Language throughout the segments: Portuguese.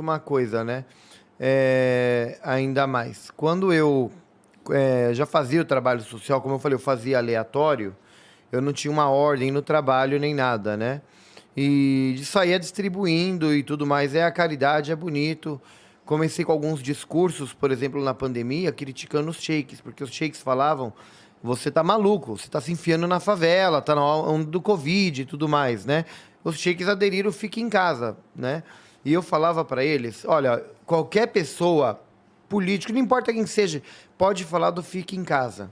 uma coisa, né? Ainda mais. Quando eu já fazia o trabalho social, como eu falei, eu fazia aleatório, eu não tinha uma ordem no trabalho nem nada, né? E saía distribuindo e tudo mais. A caridade é bonito. Comecei com alguns discursos, por exemplo, na pandemia, criticando os sheiks, porque os sheiks falavam: você tá maluco, você tá se enfiando na favela, tá na onda do Covid e tudo mais, né? Os sheiks aderiram, fique em casa, né? E eu falava para eles: olha, qualquer pessoa, político, não importa quem seja, pode falar do fique em casa.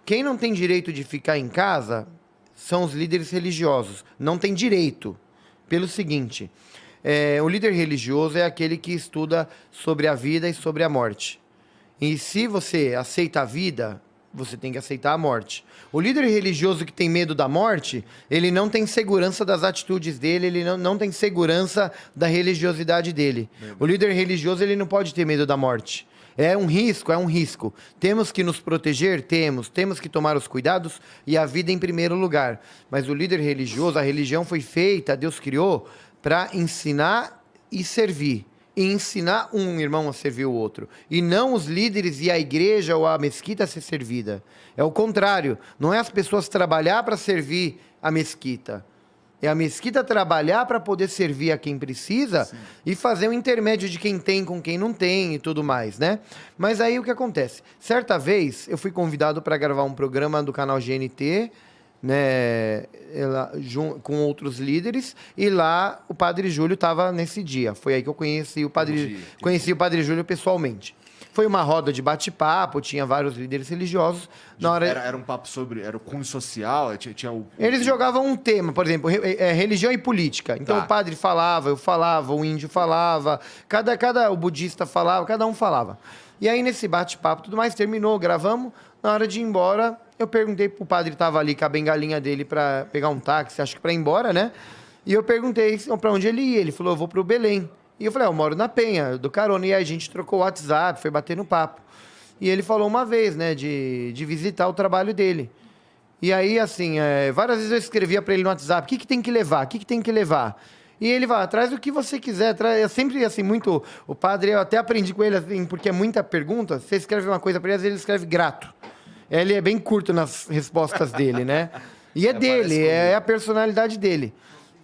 Quem não tem direito de ficar em casa são os líderes religiosos. Não tem direito. Pelo seguinte, o líder religioso é aquele que estuda sobre a vida e sobre a morte. E se você aceita a vida, você tem que aceitar a morte. O líder religioso que tem medo da morte, ele não tem segurança das atitudes dele, ele não tem segurança da religiosidade dele. O líder religioso, ele não pode ter medo da morte. É um risco, é um risco. Temos que nos proteger? Temos que tomar os cuidados e a vida em primeiro lugar. Mas o líder religioso, a religião foi feita, Deus criou, para ensinar e servir. E ensinar um irmão a servir o outro. E não os líderes e a igreja ou a mesquita a ser servida. É o contrário. Não é as pessoas trabalhar para servir a mesquita. É a mesquita trabalhar para poder servir a quem precisa. Sim. E fazer um intermédio de quem tem com quem não tem e tudo mais, né? Mas aí o que acontece? Certa vez eu fui convidado para gravar um programa do canal GNT, né, com outros líderes, e lá o Padre Júlio estava nesse dia. Foi aí que eu conheci o Padre Júlio pessoalmente. Foi uma roda de bate-papo, tinha vários líderes religiosos. Era um papo sobre... Era o cunho social? Eles jogavam um tema, por exemplo, religião e política. Então o padre falava, eu falava, o índio falava, o budista falava, cada um falava. E aí nesse bate-papo, tudo mais, terminou, gravamos. Na hora de ir embora, eu perguntei pro padre que tava ali com a bengalinha dele para pegar um táxi, acho que para ir embora, né? E eu perguntei para onde ele ia. Ele falou: eu vou pro Belém. E eu falei: eu moro na Penha, eu dou carona. E aí a gente trocou o WhatsApp, foi bater no papo. E ele falou uma vez, né, de visitar o trabalho dele. E aí, assim, várias vezes eu escrevia para ele no WhatsApp: o que tem que levar? O que tem que levar? E ele vai: traz o que você quiser. É sempre, assim, muito... O padre, eu até aprendi com ele, assim, porque é muita pergunta. Você escreve uma coisa para ele, às vezes ele escreve grato. Ele é bem curto nas respostas dele, né? E dele, é a personalidade dele.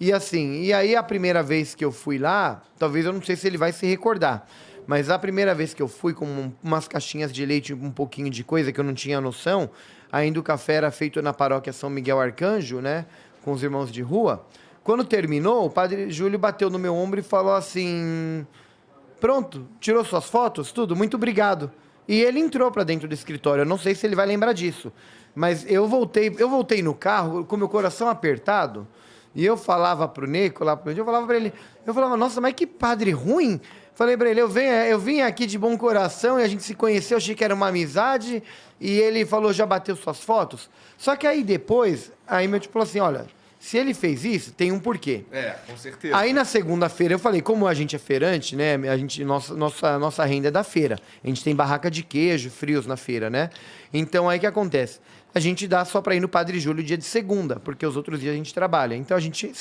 E assim, e aí a primeira vez que eu fui lá, talvez eu não sei se ele vai se recordar, mas a primeira vez que eu fui com umas caixinhas de leite, um pouquinho de coisa que eu não tinha noção, ainda o café era feito na paróquia São Miguel Arcanjo, né? Com os irmãos de rua. Quando terminou, o Padre Júlio bateu no meu ombro e falou assim: pronto, tirou suas fotos? Tudo, muito obrigado. E ele entrou para dentro do escritório. Eu não sei se ele vai lembrar disso. Mas eu voltei no carro com meu coração apertado. E eu falava pro Nico, eu falava para ele, nossa, mas que padre ruim. Falei para ele: eu vim aqui de bom coração e a gente se conheceu, achei que era uma amizade. E ele falou: já bateu suas fotos? Só que aí depois, meu tipo falou assim: olha, se ele fez isso, tem um porquê. Com certeza. Aí na segunda-feira eu falei: como a gente é feirante, né? Nossa renda é da feira. A gente tem barraca de queijo, frios na feira, né? Então aí o que acontece? A gente dá só para ir no Padre Júlio dia de segunda, porque os outros dias a gente trabalha. Então a gente,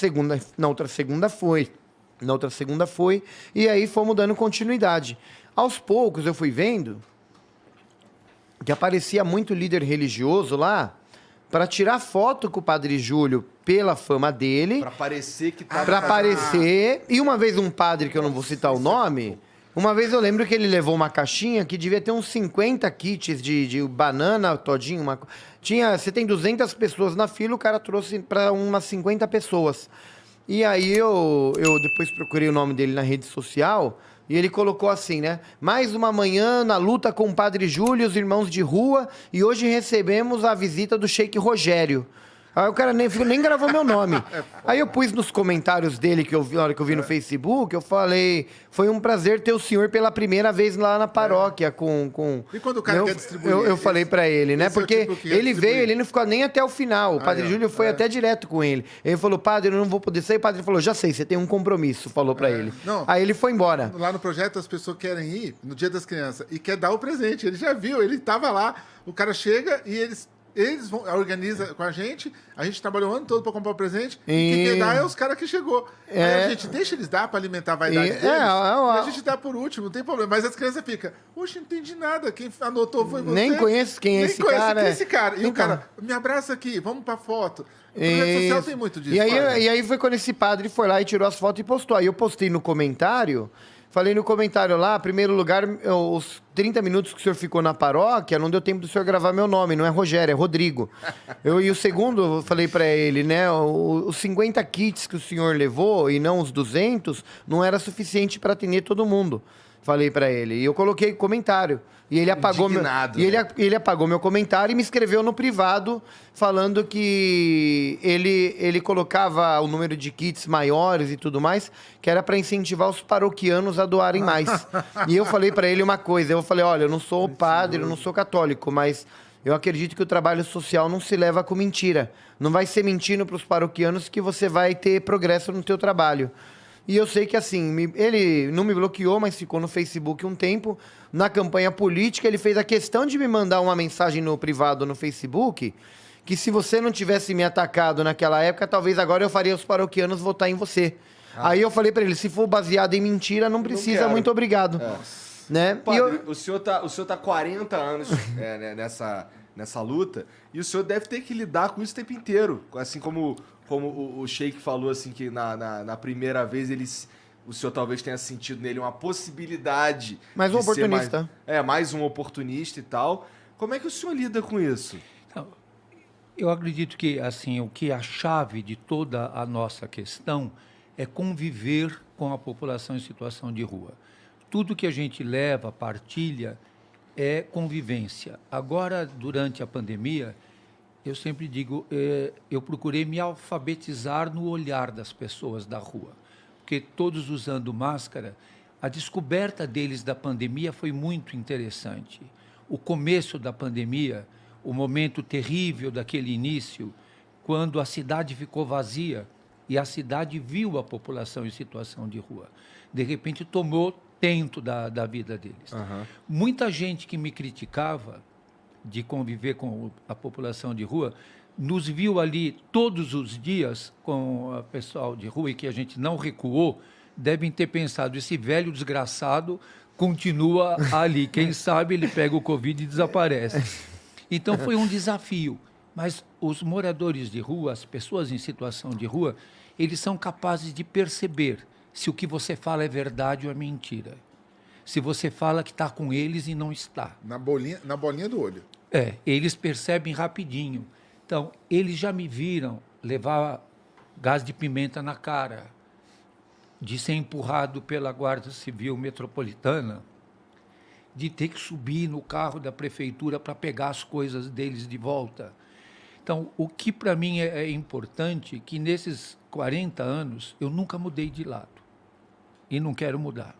na outra segunda foi, e aí fomos dando continuidade. Aos poucos eu fui vendo que aparecia muito líder religioso lá, para tirar foto com o Padre Júlio pela fama dele. Para parecer que tá... Para aparecer. E uma vez um padre, que eu não vou citar o nome, uma vez eu lembro que ele levou uma caixinha que devia ter uns 50 kits de banana todinho. Você tem 200 pessoas na fila, o cara trouxe para umas 50 pessoas. E aí eu depois procurei o nome dele na rede social... E ele colocou assim, né? Mais uma manhã na luta com o Padre Júlio e os irmãos de rua. E hoje recebemos a visita do Sheik Rogério. Aí o cara nem gravou meu nome. Aí eu pus nos comentários dele, na hora que eu vi no Facebook, eu falei: foi um prazer ter o senhor pela primeira vez lá na paróquia com... E quando o cara quer distribuir? Eu falei pra ele, né? Porque ele veio, ele não ficou nem até o final. O Padre Júlio foi até direto com ele. Ele falou: padre, eu não vou poder sair. O padre falou: já sei, você tem um compromisso, falou pra ele. Não, aí ele foi embora. Lá no projeto as pessoas querem ir no Dia das Crianças e quer dar o presente. Ele já viu, ele tava lá, o cara chega e eles eles organizam com a gente trabalhou o ano todo para comprar o presente, e quem dá é os caras que chegou. Aí a gente deixa eles dar para alimentar a vaidade deles, e a gente dá por último, não tem problema. Mas as crianças ficam, oxe, não entendi nada, quem anotou foi você. Nem conheço quem é esse cara. Quem é esse cara. E o cara, me abraça aqui, vamos pra foto. O projeto social tem muito disso. E aí foi quando esse padre foi lá e tirou as fotos e postou. Aí eu postei no comentário, falei no comentário lá, primeiro lugar, os 30 minutos que o senhor ficou na paróquia, não deu tempo do senhor gravar meu nome, não é Rogério, é Rodrigo. E o segundo, eu falei pra ele, né, os 50 kits que o senhor levou, e não os 200, não era suficiente pra atender todo mundo. Falei pra ele. E eu coloquei comentário. E ele apagou ele apagou meu comentário e me escreveu no privado falando que ele colocava o número de kits maiores e tudo mais, que era para incentivar os paroquianos a doarem mais. E eu falei para ele uma coisa, eu falei, olha, eu não sou padre, eu não sou católico, mas eu acredito que o trabalho social não se leva com mentira. Não vai ser mentindo para os paroquianos que você vai ter progresso no teu trabalho. E eu sei que, assim, ele não me bloqueou, mas ficou no Facebook um tempo. Na campanha política, ele fez a questão de me mandar uma mensagem no privado no Facebook, que se você não tivesse me atacado naquela época, talvez agora eu faria os paroquianos votar em você. Aí eu falei pra ele, se for baseado em mentira, não precisa, muito obrigado. Né? Padre, o senhor tá 40 anos nessa luta, e o senhor deve ter que lidar com isso o tempo inteiro. Assim como o Sheik falou, assim, que na primeira vez o senhor talvez tenha sentido nele uma possibilidade. Mais um oportunista. Mais um oportunista e tal. Como é que o senhor lida com isso? Então, eu acredito que, assim, o que é a chave de toda a nossa questão é conviver com a população em situação de rua. Tudo que a gente leva, partilha, é convivência. Agora, durante a pandemia, eu sempre digo, eu procurei me alfabetizar no olhar das pessoas da rua, porque todos usando máscara, a descoberta deles da pandemia foi muito interessante. O começo da pandemia, o momento terrível daquele início, quando a cidade ficou vazia e a cidade viu a população em situação de rua. De repente, tomou tento da vida deles. Muita gente que me criticava de conviver com a população de rua, nos viu ali todos os dias com o pessoal de rua e que a gente não recuou, devem ter pensado, esse velho desgraçado continua ali. Quem sabe ele pega o Covid e desaparece. Então foi um desafio. Mas os moradores de rua, as pessoas em situação de rua, eles são capazes de perceber se o que você fala é verdade ou é mentira. Se você fala que está com eles e não está. Na bolinha do olho. Eles percebem rapidinho. Então, eles já me viram levar gás de pimenta na cara, de ser empurrado pela Guarda Civil Metropolitana, de ter que subir no carro da prefeitura para pegar as coisas deles de volta. Então, o que para mim é importante é que nesses 40 anos eu nunca mudei de lado e não quero mudar.